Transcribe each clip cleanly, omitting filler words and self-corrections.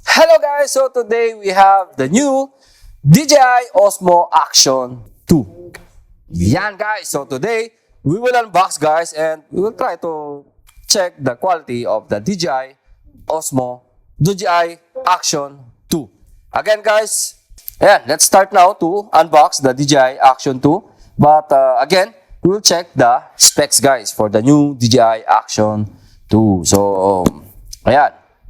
Hello guys, so today we have the new Dji Osmo Action 2. Yan guys, so today we will unbox guys and we will try to check the quality of the Dji Osmo Dji Action 2. Again guys, let's start now to unbox the Dji Action 2. But again, we will check the specs guys for the new Dji Action 2. So,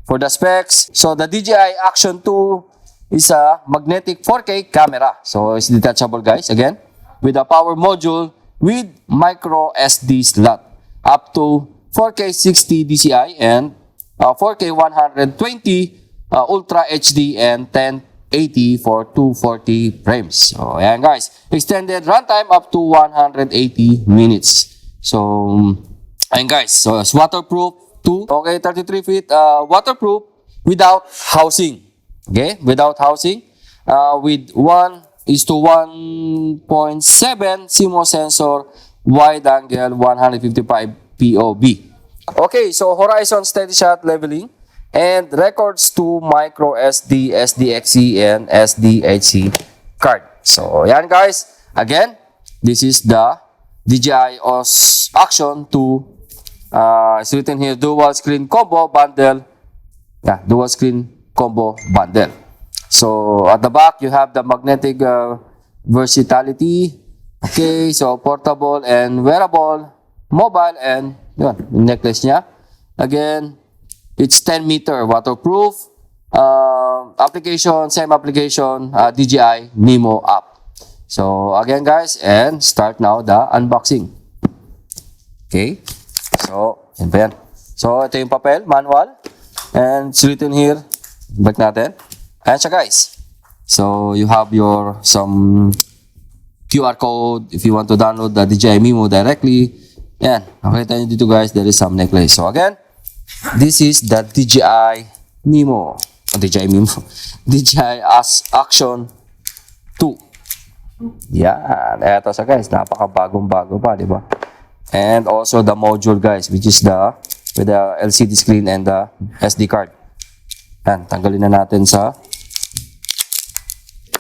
for the specs, so the Dji Action 2 is a magnetic 4K camera. So it's detachable guys, again, with a power module with micro SD slot up to 4K 60 DCI and 4K 120 Ultra HD and 1080 for 240 frames. So ayan guys, extended runtime up to 180 minutes. So ayan guys, so it's waterproof too. Okay, 33 feet waterproof without housing. Okay, without housing, with 1:1.7 CMOS sensor, wide angle 155 POV. Okay, so horizon steady shot leveling and records to micro SD, SDXC and SDHC card. So yan guys, again, this is the Dji Osmo Action 2. It's written here, dual screen combo bundle. Yeah, dual screen combo bundle. So at the back you have the magnetic versatility. Okay, so portable and wearable, mobile, and yun, necklace niya. Again, it's 10 meter waterproof. Application, same application, DJI Nemo app. So again guys, and start now the unboxing. Okay, so yan pa yan. So ito yung papel, manual, and it's written here. Back natin. Ayan siya guys. So you have your some QR code if you want to download the DJI Mimo directly. Yan. Nakita nyo dito guys, there is some necklace. So again, this is the DJI Mimo. DJI Mimo. DJI Action 2. Yan. Eto siya guys. Napaka-bagong-bago pa, di ba? And also the module guys, which is with the LCD screen and the SD card. Yan. Tanggalin na natin sa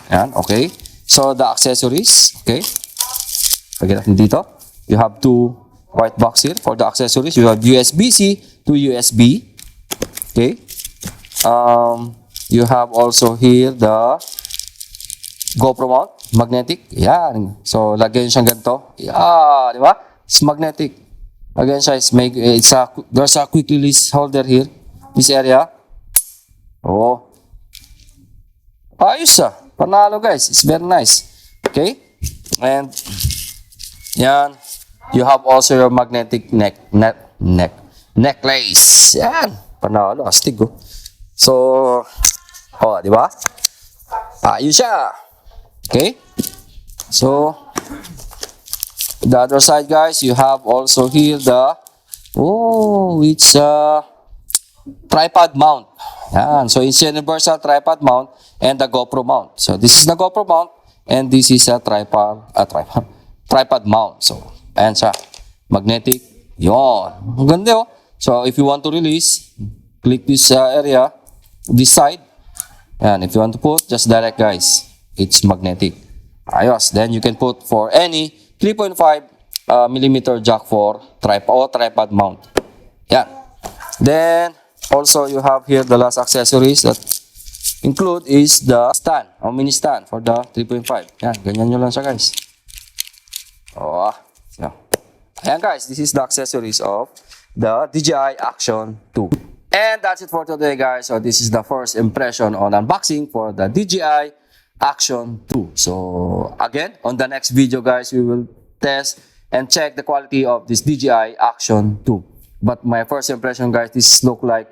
yan. Okay. So the accessories. Okay. Lagyan natin dito. You have two white box here for the accessories. You have USB-C to USB. Okay. You have also here the GoPro mount, magnetic. Yan. So lagyan siyang ganito. Yeah, di ba? It's magnetic. Again, size there's a quick release holder here. This area. Oh. Ayos ah. Panalo guys. It's very nice. Okay. And yan. You have also your magnetic necklace. Yan. Panalo. Astig oh. So, di ba? Ayos siya. Okay. So, the other side guys, you have also here it's a tripod mount. Yan. So it's a universal tripod mount and the GoPro mount. So this is the GoPro mount and this is a tripod mount. So ayan siya. Magnetic. Yon. Ang ganda oh. So if you want to release, click this area, this side. And if you want to put, just direct guys. It's magnetic. Ayos. Then you can put for any 3.5 millimeter jack for tripod mount. Yeah. Then also you have here the last accessories that include is the stand or mini stand for the 3.5. Yan, ganyan nyo lang siya guys. So, ayan guys, this is the accessories of the DJI Action 2. And that's it for today guys. So this is the first impression on unboxing for the DJI Action 2. So again, on the next video guys, we will test and check the quality of this DJI Action 2. But my first impression guys, this look like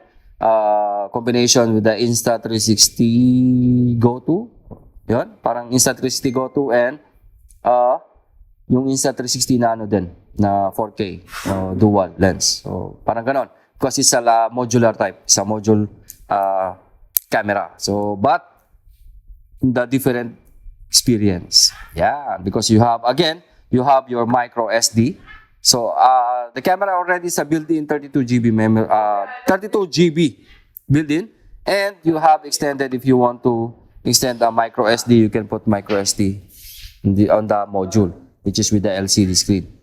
combination with the Insta360 Go 2. Yun, parang Insta360 Go 2 and yung Insta360 na din, na 4K dual lens. So parang ganon. Because it's a modular type. It's a module camera. So, but the different experience. Yeah, because you have, again, you have your micro SD. So, the camera already is a built-in 32 GB memory, 32 GB built-in, And you have extended, if you want to extend a micro SD, you can put micro SD on the module, which is with the LCD screen.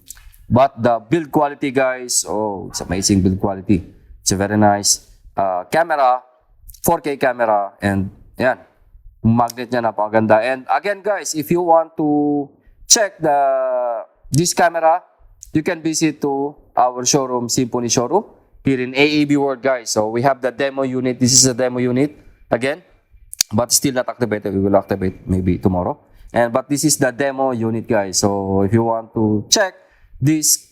But the build quality, guys, oh, it's amazing build quality. It's a very nice camera, 4K camera, and yan, magnet niya napakaganda. And again, guys, if you want to check this camera, you can visit to our showroom, Symphony showroom, here in AAB World, guys. So we have the demo unit. This is a demo unit again, but still not activated. We will activate maybe tomorrow. But this is the demo unit, guys. So if you want to check this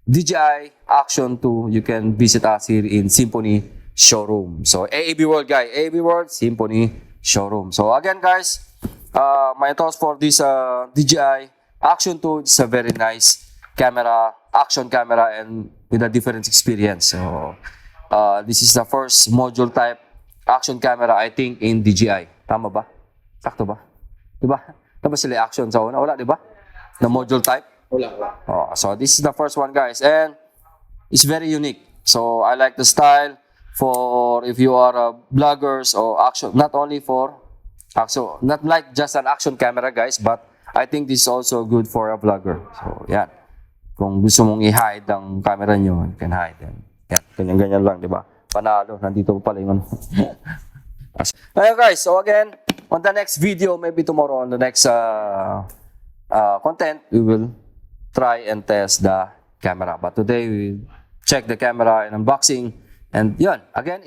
DJI Action 2, you can visit us here in Symphony showroom. So AAB World, guys. AAB World, Symphony showroom. So again, guys, my thoughts for this DJI Action 2. It's a very nice camera, action camera, and with a different experience. So this is the first module type action camera, I think, in DJI. Tama ba? Sakto ba? Diba? Diba sila action sa una? Wala, diba? The module type? Wala. Oh, so this is the first one, guys, and it's very unique. So I like the style for if you are vloggers or action, not only for action, not like just an action camera, guys, but I think this is also good for a vlogger. So yan, kung gusto mong i-hide ang camera nyo, you can hide yan. Yan, ganyan-ganyan lang, di ba? Panalo, nandito pala yung Ayun, guys, so again, on the next video, maybe tomorrow, on the next content, we will try and test the camera. But today, we check the camera and unboxing. And yun, again,